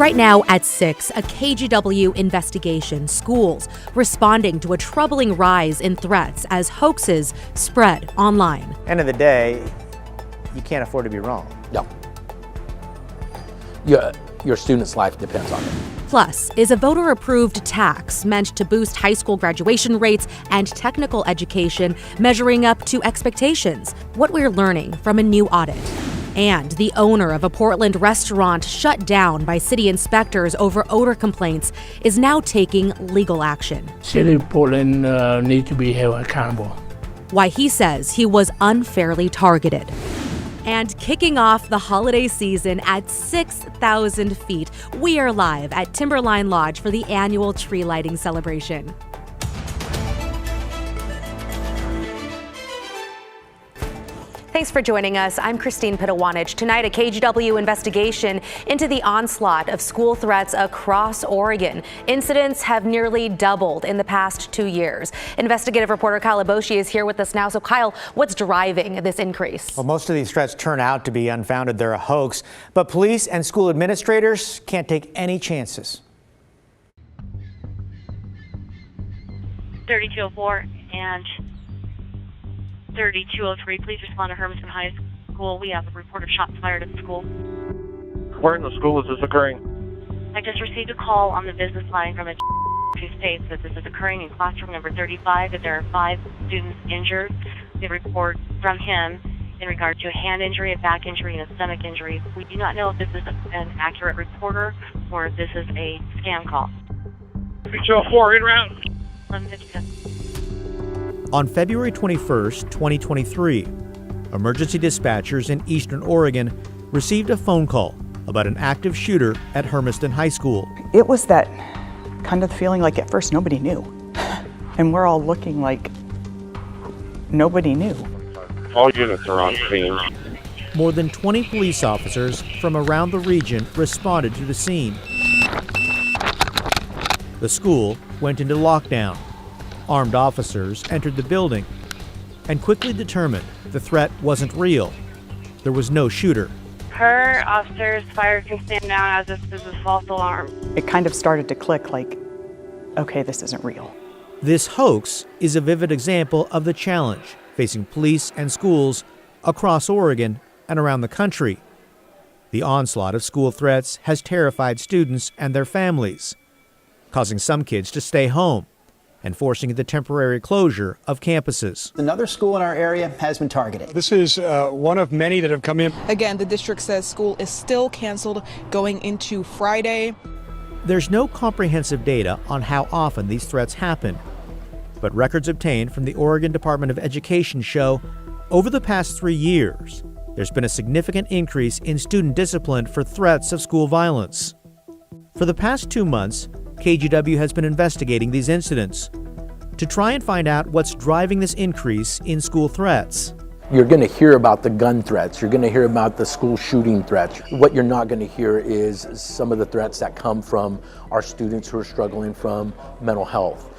Right now at 6, a KGW investigation, schools responding to a troubling rise in threats as hoaxes spread online. End of the day, you can't afford to be wrong. No. Your student's life depends on it. Plus, is a voter-approved tax meant to boost high school graduation rates and technical education measuring up to expectations? What we're learning from a new audit. And the owner of a Portland restaurant shut down by city inspectors over odor complaints is now taking legal action. City of Portland needs to be held accountable. Why he says he was unfairly targeted. And kicking off the holiday season at 6,000 feet, we are live at Timberline Lodge for the annual tree lighting celebration. Thanks for joining us. I'm Christine Pitawanich. Tonight, a KGW investigation into the onslaught of school threats across Oregon. Incidents have nearly doubled in the past 2 years. Investigative reporter Kyle Aboshi is here with us now. So Kyle, what's driving this increase? Well, most of these threats turn out to be unfounded. They're a hoax, but police and school administrators can't take any chances. 3204 and 3203, please respond to Hermiston High School. We have a report of shots fired at the school. Where in the school is this occurring? I just received a call on the business line from a who states that this is occurring in classroom number 35, that there are 5 students injured. The report from him in regard to a hand injury, a back injury, and a stomach injury. We do not know if this is an accurate reporter or if this is a scam call. 3204, in route. 1157. On February 21st, 2023, emergency dispatchers in Eastern Oregon received a phone call about an active shooter at Hermiston High School. It was that kind of feeling like at first nobody knew. And we're all looking like nobody knew. All units are on scene. More than 20 police officers from around the region responded to the scene. The school went into lockdown. Armed officers entered the building and quickly determined the threat wasn't real. There was no shooter. Per officers, fire can stand down as if this is a false alarm. It kind of started to click like, okay, this isn't real. This hoax is a vivid example of the challenge facing police and schools across Oregon and around the country. The onslaught of school threats has terrified students and their families, causing some kids to stay home and forcing the temporary closure of campuses. Another school in our area has been targeted. This is one of many that have come in. Again, the district says school is still canceled going into Friday. There's no comprehensive data on how often these threats happen, but records obtained from the Oregon Department of Education show over the past 3 years, there's been a significant increase in student discipline for threats of school violence. For the past 2 months, KGW has been investigating these incidents to try and find out what's driving this increase in school threats. You're going to hear about the gun threats. You're going to hear about the school shooting threats. What you're not going to hear is some of the threats that come from our students who are struggling from mental health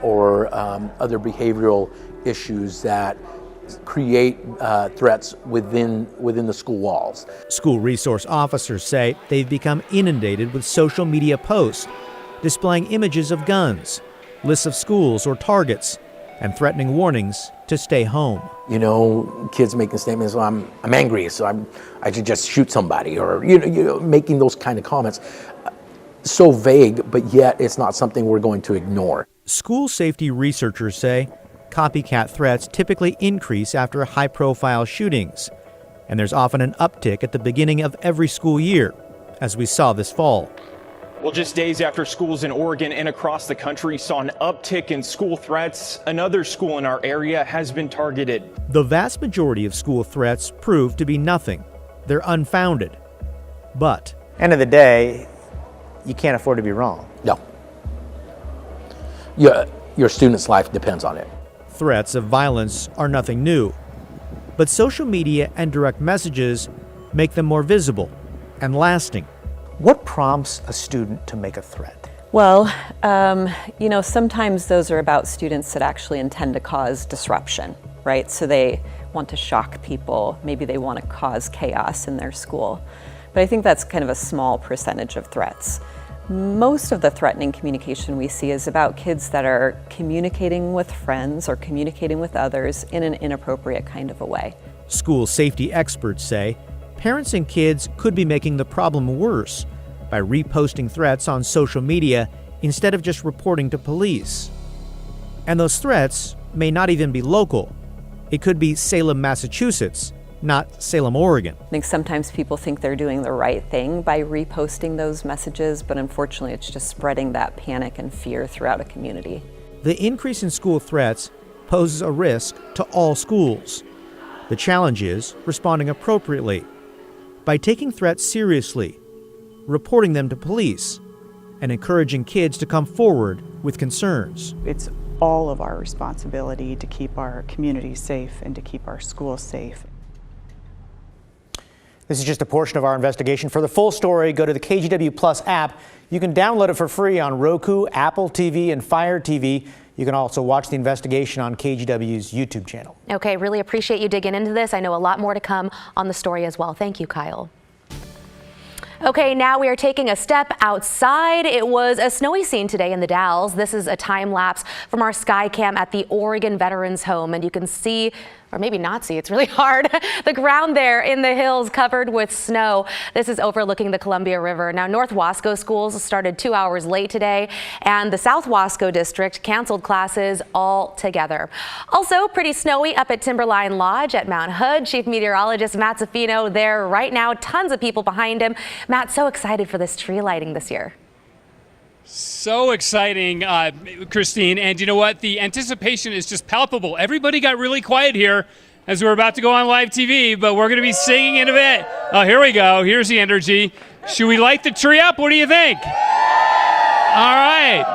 or other behavioral issues that create threats within the school walls. School resource officers say they've become inundated with social media posts displaying images of guns, lists of schools or targets, and threatening warnings to stay home. You know, kids making statements, well, I'm angry, so I should just shoot somebody, or you know, making those kind of comments. So vague, but yet it's not something we're going to ignore. School safety researchers say copycat threats typically increase after high-profile shootings, and there's often an uptick at the beginning of every school year, as we saw this fall. Well, just days after schools in Oregon and across the country saw an uptick in school threats, another school in our area has been targeted. The vast majority of school threats prove to be nothing. They're unfounded. But, end of the day, you can't afford to be wrong. No. Your student's life depends on it. Threats of violence are nothing new, but social media and direct messages make them more visible and lasting. What prompts a student to make a threat? Well, sometimes those are about students that actually intend to cause disruption, right? So they want to shock people. Maybe they want to cause chaos in their school. But I think that's kind of a small percentage of threats. Most of the threatening communication we see is about kids that are communicating with friends or communicating with others in an inappropriate kind of a way. School safety experts say parents and kids could be making the problem worse by reposting threats on social media instead of just reporting to police. And those threats may not even be local. It could be Salem, Massachusetts, not Salem, Oregon. I think sometimes people think they're doing the right thing by reposting those messages, but unfortunately it's just spreading that panic and fear throughout a community. The increase in school threats poses a risk to all schools. The challenge is responding appropriately by taking threats seriously, reporting them to police, and encouraging kids to come forward with concerns. It's all of our responsibility to keep our communities safe and to keep our schools safe. This is just a portion of our investigation. For the full story, go to the KGW Plus app. You can download it for free on Roku, Apple TV, and Fire TV. You can also watch the investigation on KGW's YouTube channel. Okay, really appreciate you digging into this. I know a lot more to come on the story as well. Thank you, Kyle. Okay, now we are taking a step outside. It was a snowy scene today in the Dalles. This is a time lapse from our sky cam at the Oregon Veterans Home, and you can see, or maybe not see, it's really hard, the ground there in the hills covered with snow. This is overlooking the Columbia River. Now, North Wasco schools started 2 hours late today, and the South Wasco district canceled classes altogether. Also, pretty snowy up at Timberline Lodge at Mount Hood. Chief Meteorologist Matt Zaffino there right now. Tons of people behind him. Matt, so excited for this tree lighting this year. So exciting, Christine. And you know what? The anticipation is just palpable. Everybody got really quiet here as we're about to go on live TV, but we're going to be singing in a bit. Oh, here we go. Here's the energy. Should we light the tree up? What do you think? All right.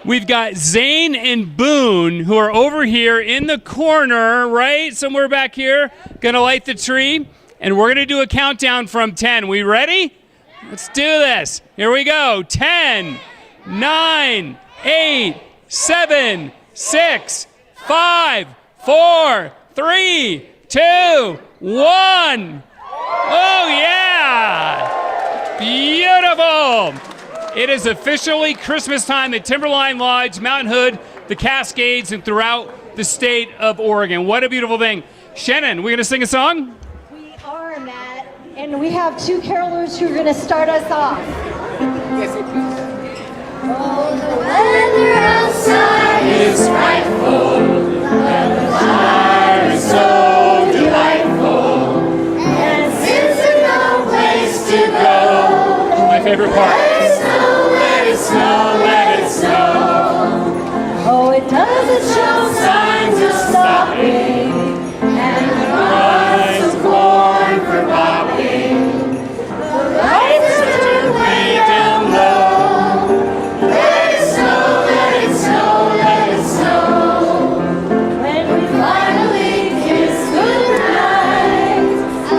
We've got Zane and Boone, who are over here in the corner, right? Somewhere back here. Going to light the tree. And we're going to do a countdown from 10. We ready? Let's do this. Here we go. 10, 9, 8, 7, 6, 5, 4, 3, 2, 1. Oh, yeah. Beautiful. It is officially Christmas time at Timberline Lodge, Mount Hood, the Cascades, and throughout the state of Oregon. What a beautiful thing. Shannon, we're going to sing a song? Matt, and we have two carolers who are going to start us off. Oh, the weather outside is frightful, and the fire is so delightful, and since there's no place to go, my favorite part. Let it snow, let it snow, let it snow. Oh, it doesn't show signs of stopping, and the cries of corn for popping. The lights are turned way down low. Let it snow, let it snow, let it snow. When we finally kiss goodnight, I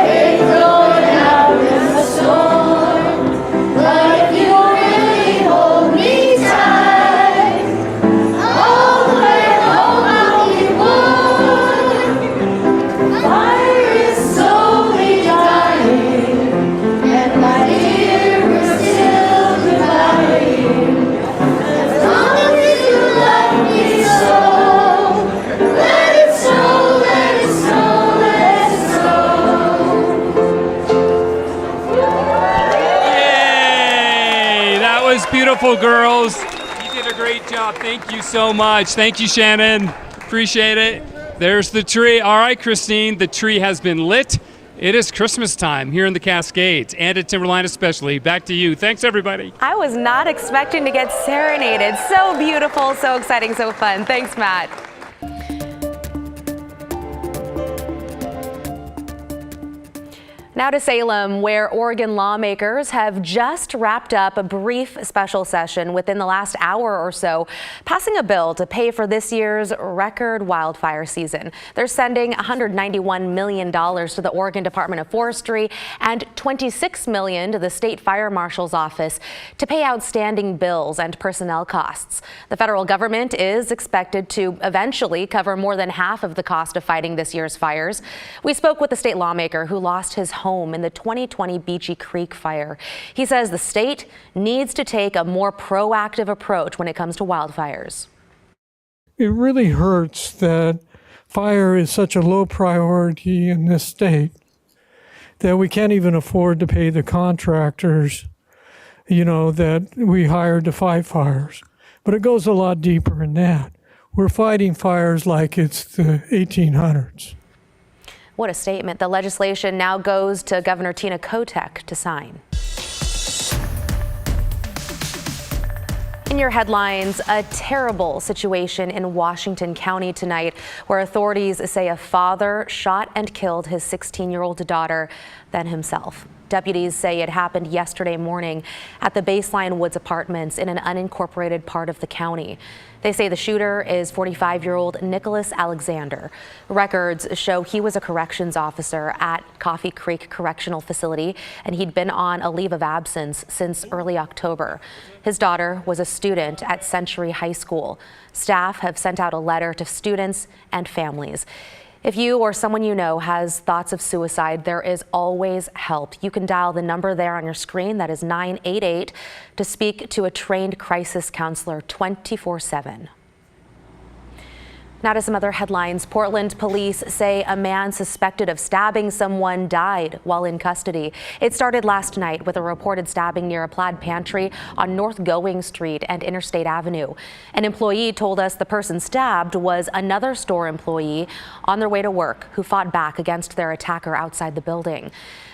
hate going out in the storm. But if you really hold me tight, all the way home I'll be warm. Fire is slowly dying, and my dear, we're still goodbying. As long as you love me so, let it snow, let it snow, let it Yay! That was beautiful, girls. You did a great job. Thank you so much. Thank you, Shannon. Appreciate it. There's the tree. All right, Christine, the tree has been lit. It is Christmas time here in the Cascades and at Timberline especially. Back to you. Thanks, everybody. I was not expecting to get serenaded. So beautiful, so exciting, so fun. Thanks, Matt. Now to Salem, where Oregon lawmakers have just wrapped up a brief special session within the last hour or so, passing a bill to pay for this year's record wildfire season. They're sending $191 million to the Oregon Department of Forestry and $26 million to the State Fire Marshal's office to pay outstanding bills and personnel costs. The federal government is expected to eventually cover more than half of the cost of fighting this year's fires. We spoke with the state lawmaker who lost his home in the 2020 Beachy Creek fire. He says the state needs to take a more proactive approach when it comes to wildfires. It really hurts that fire is such a low priority in this state that we can't even afford to pay the contractors, that we hired to fight fires. But it goes a lot deeper than that. We're fighting fires like it's the 1800s. What a statement. The legislation now goes to Governor Tina Kotek to sign. In your headlines, a terrible situation in Washington County tonight, where authorities say a father shot and killed his 16-year-old daughter, then himself. Deputies say it happened yesterday morning at the Baseline Woods Apartments in an unincorporated part of the county. They say the shooter is 45-year-old Nicholas Alexander. Records show he was a corrections officer at Coffee Creek Correctional Facility, and he'd been on a leave of absence since early October. His daughter was a student at Century High School. Staff have sent out a letter to students and families. If you or someone you know has thoughts of suicide, there is always help. You can dial the number there on your screen, that is 988, to speak to a trained crisis counselor 24/7. Now to some other headlines. Portland police say a man suspected of stabbing someone died while in custody. It started last night with a reported stabbing near a Plaid pantry on North Going Street and Interstate Avenue. An employee told us the person stabbed was another store employee on their way to work who fought back against their attacker outside the building.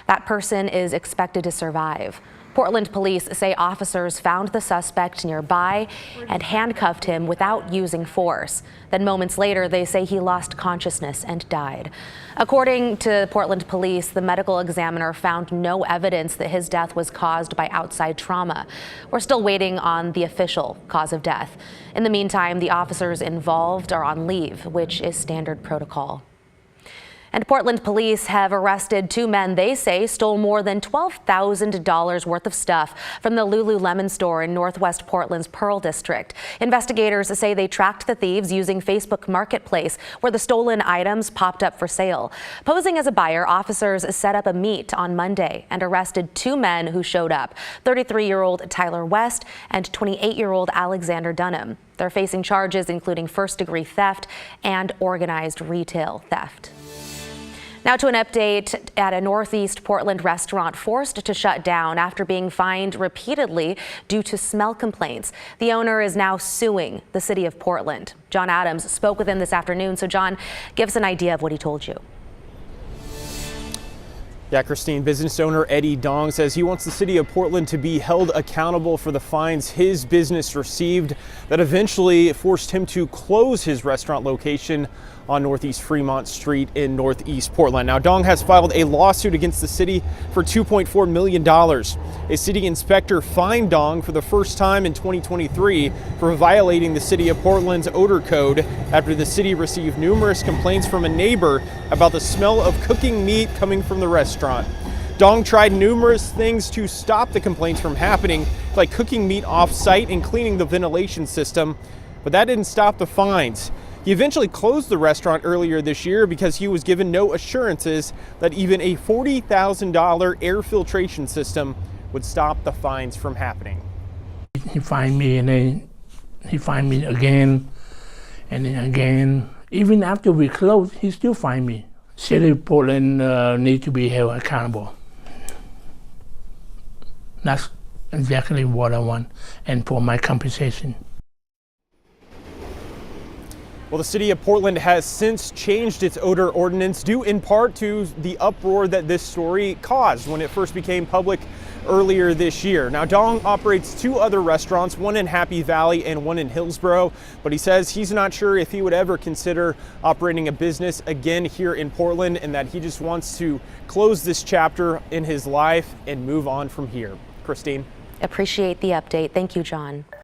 That person is expected to survive. Portland police say officers found the suspect nearby and handcuffed him without using force. Then moments later, they say he lost consciousness and died. According to Portland police, the medical examiner found no evidence that his death was caused by outside trauma. We're still waiting on the official cause of death. In the meantime, the officers involved are on leave, which is standard protocol. And Portland police have arrested two men they say stole more than $12,000 worth of stuff from the Lululemon store in Northwest Portland's Pearl District. Investigators say they tracked the thieves using Facebook Marketplace, where the stolen items popped up for sale. Posing as a buyer, officers set up a meet on Monday and arrested two men who showed up, 33-year-old Tyler West and 28-year-old Alexander Dunham. They're facing charges including first-degree theft and organized retail theft. Now to an update at a Northeast Portland restaurant forced to shut down after being fined repeatedly due to smell complaints. The owner is now suing the city of Portland. John Adams spoke with him this afternoon. So John, give us an idea of what he told you. Yeah, Christine, business owner Eddie Dong says he wants the city of Portland to be held accountable for the fines his business received that eventually forced him to close his restaurant location on Northeast Fremont Street in Northeast Portland. Now, Dong has filed a lawsuit against the city for $2.4 million. A city inspector fined Dong for the first time in 2023 for violating the city of Portland's odor code after the city received numerous complaints from a neighbor about the smell of cooking meat coming from the restaurant. Dong tried numerous things to stop the complaints from happening, like cooking meat off-site and cleaning the ventilation system, but that didn't stop the fines. He eventually closed the restaurant earlier this year because he was given no assurances that even a $40,000 air filtration system would stop the fines from happening. He fined me, and then he fined me again, and then again. Even after we closed, he still fined me. City of Portland needs to be held accountable. That's exactly what I want, and for my compensation. Well, the city of Portland has since changed its odor ordinance due in part to the uproar that this story caused when it first became public earlier this year. Now, Dong operates two other restaurants, one in Happy Valley and one in Hillsborough, but he says he's not sure if he would ever consider operating a business again here in Portland, and that he just wants to close this chapter in his life and move on from here. Christine. Appreciate the update. Thank you, John.